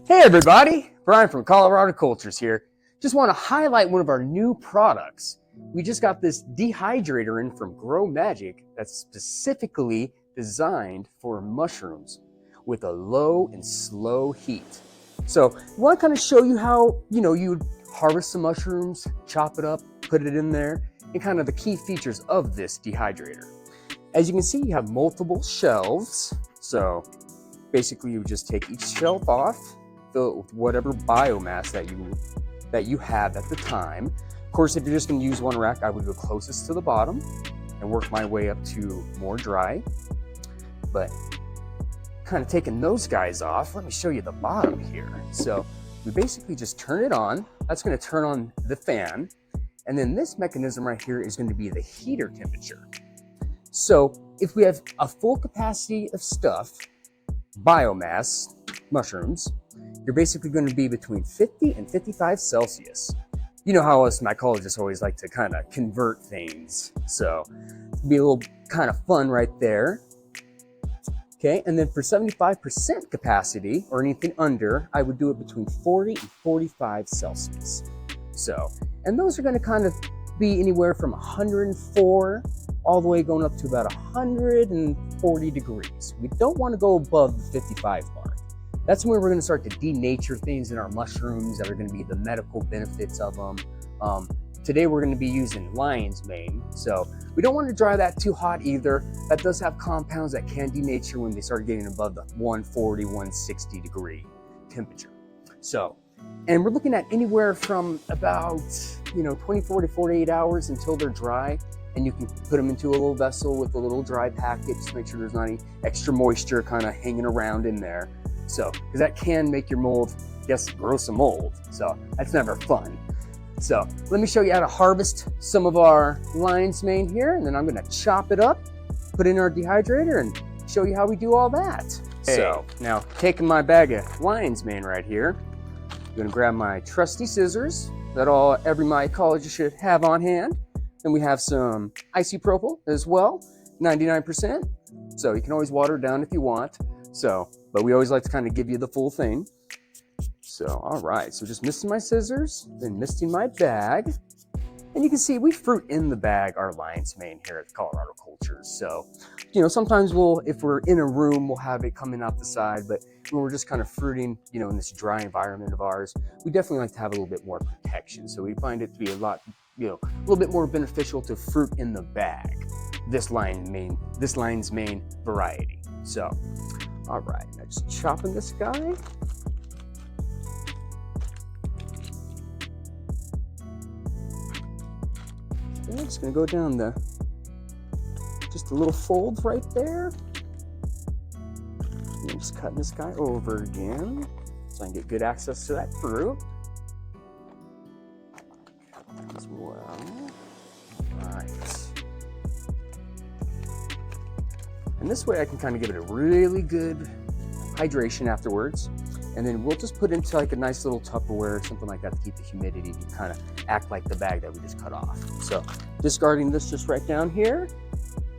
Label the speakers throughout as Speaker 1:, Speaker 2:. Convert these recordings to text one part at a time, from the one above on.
Speaker 1: Hey everybody, Brian from Colorado Cultures here. Just want to highlight one of our new products. We just got this dehydrator in from Gro Magik that's specifically designed for mushrooms with a low and slow heat. So I want to kind of show you how, you would harvest some mushrooms, chop it up, put it in there, and kind of the key features of this dehydrator. As you can see, you have multiple shelves. So basically you just take each shelf off, fill it with whatever biomass that you have at the time. Of course, if you're just going to use one rack, I would go closest to the bottom and work my way up to more dry. But kind of taking those guys off, let me show you the bottom here. So we basically just turn it on. That's going to turn on the fan. And then this mechanism right here is going to be the heater temperature. So if we have a full capacity of stuff, biomass, mushrooms, you're basically going to be between 50 and 55 Celsius. You know how us mycologists always like to kind of convert things. So it'll be a little kind of fun right there. Okay, and then for 75% capacity or anything under, I would do it between 40 and 45 Celsius. So, and those are going to kind of be anywhere from 104 all the way going up to about 140 degrees. We don't want to go above the 55 mark. That's when we're going to start to denature things in our mushrooms that are going to be the medical benefits of them. Today we're going to be using lion's mane, so we don't want to dry that too hot either. That does have compounds that can denature when they start getting above the 140, 160 degree temperature. So, and we're looking at anywhere from about 24 to 48 hours until they're dry. And you can put them into a little vessel with a little dry packet just to make sure there's not any extra moisture kind of hanging around in there. So, because that can make your mold, grow some mold. So that's never fun. So let me show you how to harvest some of our lion's mane here. And then I'm going to chop it up, put it in our dehydrator and show you how we do all that. Okay. So now taking my bag of lion's mane right here, I'm going to grab my trusty scissors that every mycologist should have on hand. Then we have some isopropyl as well, 99%. So you can always water it down if you want. So, but we always like to kind of give you the full thing. So, all right. So just misting my scissors, then misting my bag. And you can see we fruit in the bag our lion's mane here at Colorado Cultures. So, sometimes if we're in a room, we'll have it coming out the side. But when we're just kind of fruiting, in this dry environment of ours, we definitely like to have a little bit more protection. So we find it to be a little bit more beneficial to fruit in the bag, this lion's mane variety. So, all right, now just chopping this guy. Okay, just gonna go down just a little fold right there. And just cutting this guy over again so I can get good access to that fruit as well. Right. And this way I can kind of give it a really good hydration afterwards. And then we'll just put into like a nice little Tupperware or something like that to keep the humidity to kind of act like the bag that we just cut off. So discarding this just right down here,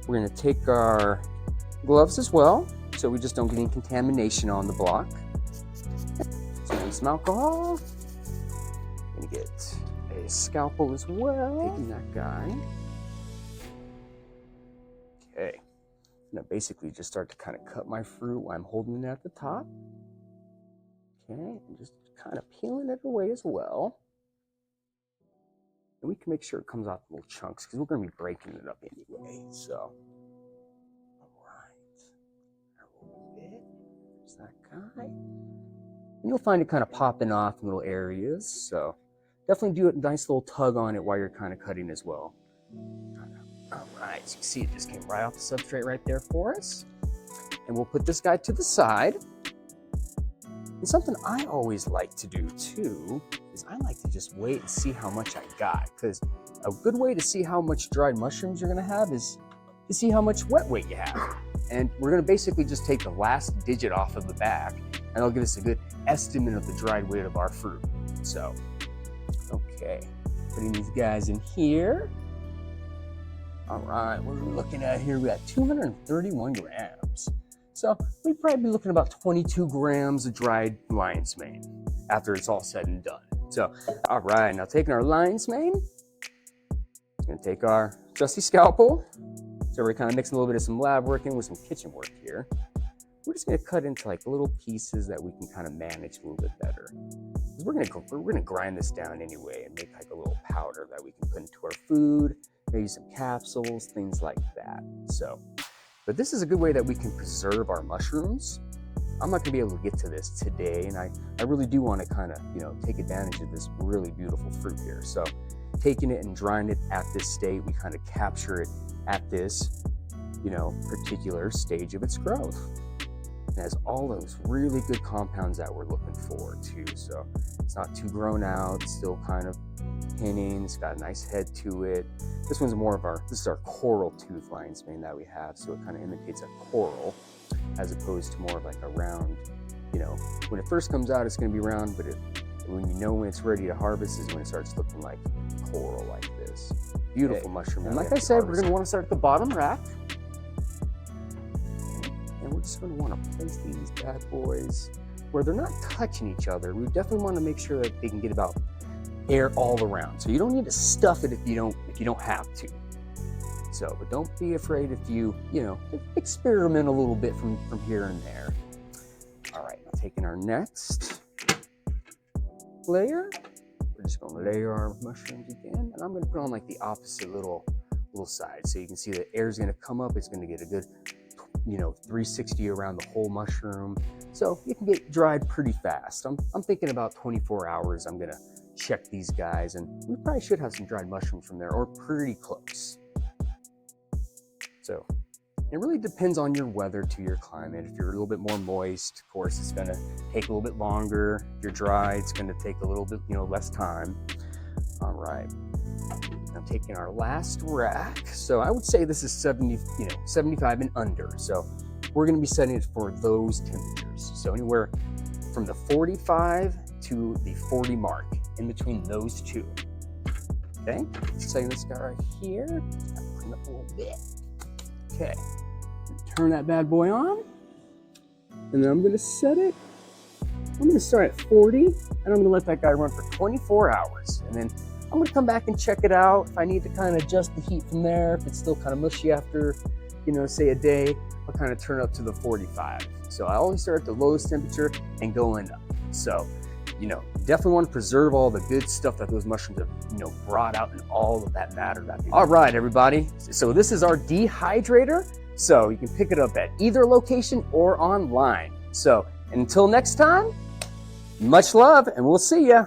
Speaker 1: we're going to take our gloves as well so we just don't get any contamination on the block. Some alcohol. Gonna get a scalpel as well. Taking that guy. Okay. Now basically just start to kind of cut my fruit while I'm holding it at the top. Okay, and just kind of peeling it away as well. And we can make sure it comes out in little chunks because we're going to be breaking it up anyway. So, all right. A little bit. There's that guy. And you'll find it kind of popping off in little areas. So definitely do a nice little tug on it while you're kind of cutting as well. All right, so you can see it just came right off the substrate right there for us. And we'll put this guy to the side. And something I always like to do too is I like to just wait and see how much I got, because a good way to see how much dried mushrooms you're going to have is to see how much wet weight you have. And we're going to basically just take the last digit off of the bag, and it'll give us a good estimate of the dried weight of our fruit. So, okay, putting these guys in here. All right, what are we looking at here? We got 231 grams. So we'd probably be looking about 22 grams of dried lion's mane after it's all said and done. So, all right, now taking our lion's mane, gonna take our trusty scalpel. So we're kind of mixing a little bit of some lab work in with some kitchen work here. We're just gonna cut into like little pieces that we can kind of manage a little bit better. Because we're gonna grind this down anyway and make like a little powder that we can put into our food, maybe some capsules, things like that. So, but this is a good way that we can preserve our mushrooms. I'm not gonna be able to get to this today, and I really do want to kind of, take advantage of this really beautiful fruit here. So taking it and drying it at this state, we kind of capture it at this, particular stage of its growth. It has all those really good compounds that we're looking for too. So it's not too grown out, it's still kind of pinning, it's got a nice head to it. This one's this is our coral tooth lion's mane that we have. So it kind of imitates a coral as opposed to more of like a round, when it first comes out, it's going to be round, but when it's ready to harvest is when it starts looking like coral like this. Beautiful mushroom. And like I said, we're going to want to start at the bottom rack. And we're just going to want to place these bad boys where they're not touching each other. We definitely want to make sure that they can get about air all around. So you don't need to stuff it if you don't have to. So, but don't be afraid if you experiment a little bit from here and there. All right, now taking our next layer, we're just going to layer our mushrooms again, and I'm going to put on like the opposite little side, so you can see the air is going to come up. It's going to get a good 360 around the whole mushroom, so you can get dried pretty fast. I'm thinking about 24 hours. I'm going to check these guys, and we probably should have some dried mushrooms from there, or pretty close. So it really depends on your weather to your climate. If you're a little bit more moist, of course, it's going to take a little bit longer. If you're dry, it's going to take a little bit, less time. All right. Now taking our last rack. So I would say this is 75 and under. So we're going to be setting it for those temperatures. So anywhere from the 45 to the 40 mark, in between those two. Okay, setting this guy right here. Clean up a little bit. Okay, turn that bad boy on, and then I'm going to set it. I'm going to start at 40, and I'm going to let that guy run for 24 hours. And then I'm going to come back and check it out. If I need to kind of adjust the heat from there, if it's still kind of mushy after, say a day, I'll kind of turn up to the 45. So I always start at the lowest temperature and going up. So, definitely want to preserve all the good stuff that those mushrooms have, brought out and all of that matter. All right, everybody. So this is our dehydrator. So you can pick it up at either location or online. So until next time, much love, and we'll see ya.